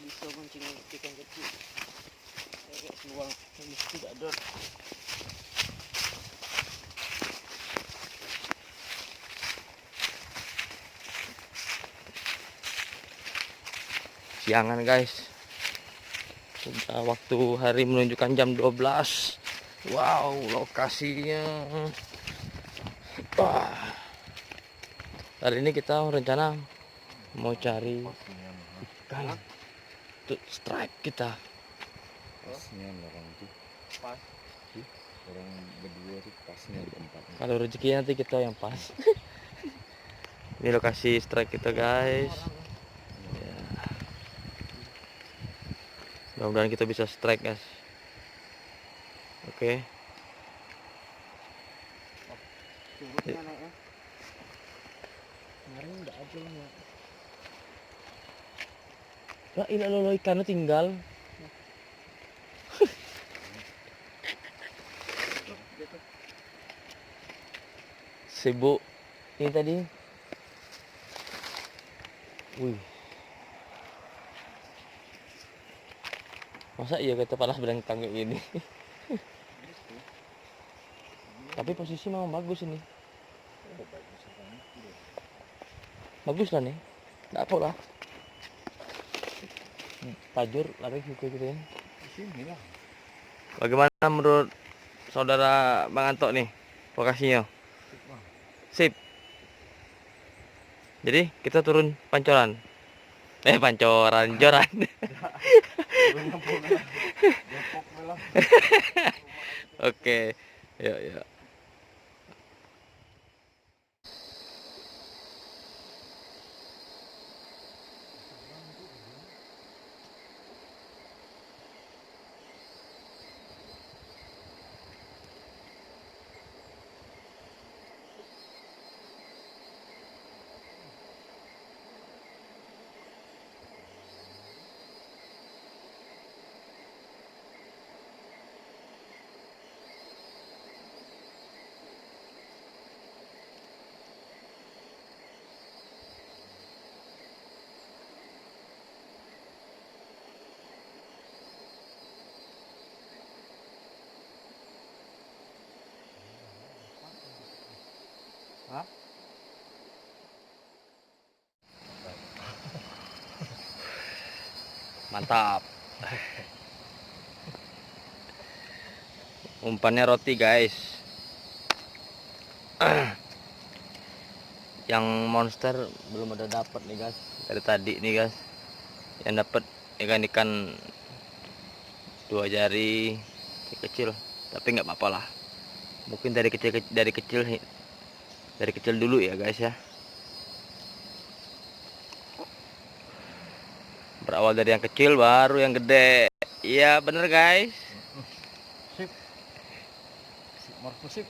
bisa mancing ikan kecil kayak luang mesti tidak ada. Siangan guys, sudah waktu hari menunjukkan jam 12. Wow, lokasinya. Wah, hari ini kita rencana mau cari ikan untuk strike kita. Pasnya orang tuh pas orang berdua tuh pasnya di tempatnya. Kalau rezeki nanti kita yang pas. Ini lokasi strike kita guys. Ya. Mudah-mudahan kita bisa strike guys. Oke. Kemarin enggak ada ya. Lah ini lo ikannya tinggal. Sibuk ini tadi. Wih. Masa iya kita panas berengkang kayak gini. Tapi posisi memang bagus ini. Bagus lah nih. Enggak apa lah. Tajur lari gitu gitu ya. Sini lah. Bagaimana menurut saudara Bang Anto nih lokasinya? Sip. Jadi kita turun pancoran. Pancoran, joran. Oke. Yuk, yuk. Hah? Mantap. Umpannya roti guys. Yang monster belum ada dapat nih guys. Dari tadi nih guys. Yang dapat ikan-ikan 2 jari kecil. Tapi nggak apa-apa lah. Mungkin dari kecil dulu ya guys ya. Berawal dari yang kecil baru yang gede. Iya bener guys. Sip. Sip, Marco sip.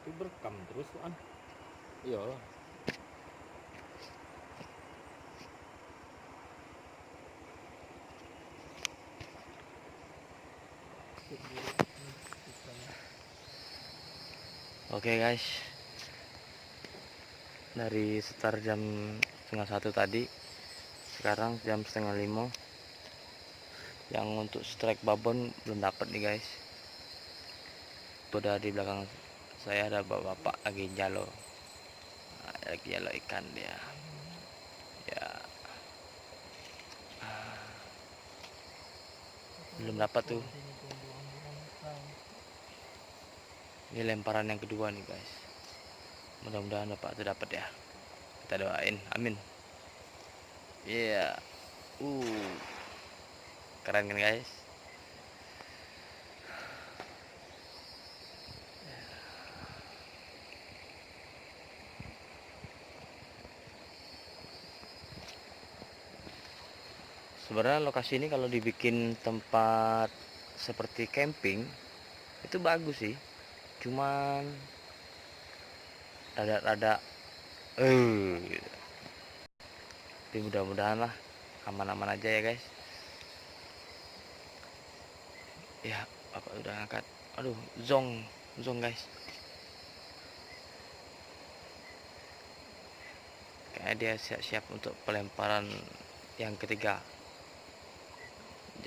Itu berekam terus kan? Iya. Oke guys, dari start jam 12:30 tadi, sekarang jam 4:30. Yang untuk strike babon belum dapat nih guys. Udah di belakang saya ada bapak lagi jalo, ikan dia. Ya, belum dapat tuh. Ini lemparan yang kedua nih guys. Mudah-mudahan dapat ya. Kita doain, amin. Iya. Keren kan guys? Sebenarnya lokasi ini kalau dibikin tempat seperti camping itu bagus sih. Cuman rada-rada gitu. Tapi mudah-mudahan lah aman-aman aja ya guys. Ya bapak udah angkat. Aduh, zong guys. Kayaknya dia siap-siap untuk pelemparan yang ketiga.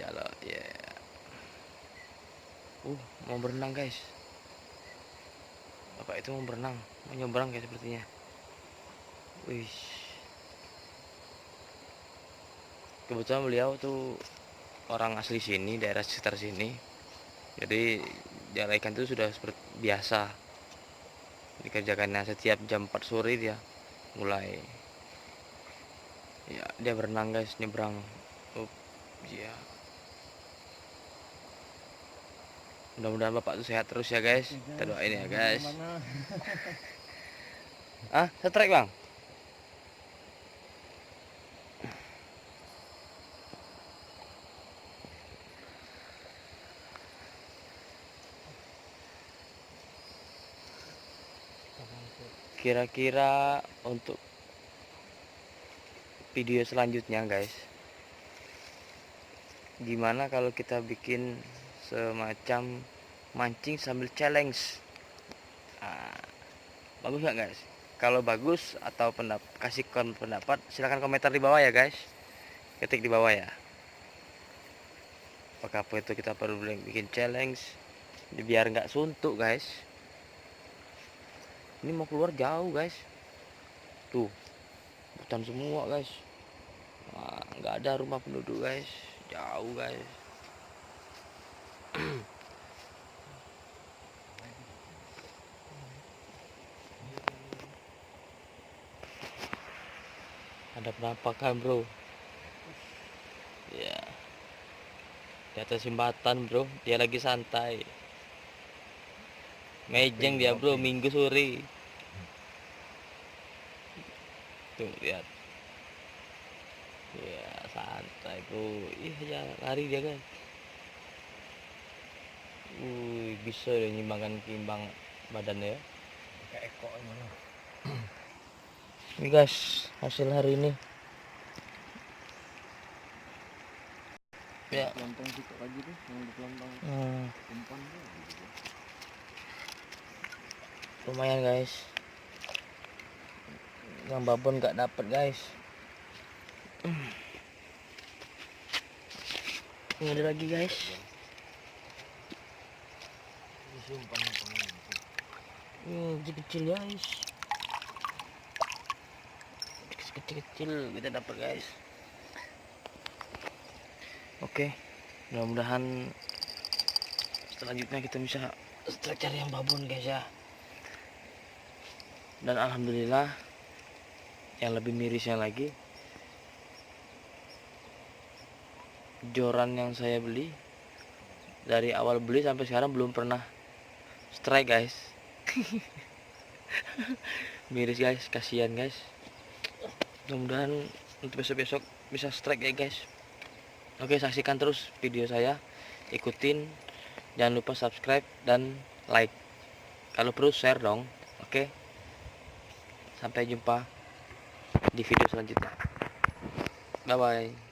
Jalo ya. Mau berenang guys. Bapak itu mau berenang, mau nyebrang guys sepertinya. Wih. Kebetulan beliau tuh orang asli sini, daerah sekitar sini. Jadi jala ikan itu sudah seperti biasa dikerjakannya setiap jam 4 sore dia mulai. Ya, dia berenang guys, nyebrang. Ya. Mudah-mudahan bapak tuh sehat terus ya guys. Kita doain ya guys. Strike bang. Kira-kira untuk video selanjutnya guys, gimana kalau kita bikin semacam mancing sambil challenge? Bagus nggak guys? Kalau bagus atau kasih pendapat, silahkan komentar di bawah ya guys. Ketik di bawah ya. Apakah itu kita perlu bikin challenge biar nggak suntuk guys? Ini mau keluar jauh guys. Tuh, hutan semua guys. Nggak ada rumah penduduk guys, jauh guys. Ada penampakan bro. Ya, di atas jembatan bro, dia lagi santai. Mejeng dia bro, minggu sore. Tuh lihat. Ya santai bro. Ya lari dia guys. Bisa dia nyimbangkan timbang badannya ya. Kayak ekor mana? Ini guys, hasil hari ini. Ya. Pelontong situ aja tuh, yang di pelontong umpan tuh. Lumayan guys. Yang babon nggak dapet guys. Ini ada lagi guys. Kecil-kecil guys. Kecil-kecil kita dapat guys. Oke, mudah-mudahan selanjutnya kita bisa cari yang babon guys ya. Dan alhamdulillah yang lebih mirisnya lagi, joran yang saya beli dari awal beli sampai sekarang belum pernah strike guys. Miris guys, kasihan guys. Mudah-mudahan untuk besok-besok bisa strike ya guys. Oke, saksikan terus video saya, ikutin, jangan lupa subscribe dan like, kalau perlu share dong. Oke, sampai jumpa di video selanjutnya. Bye bye.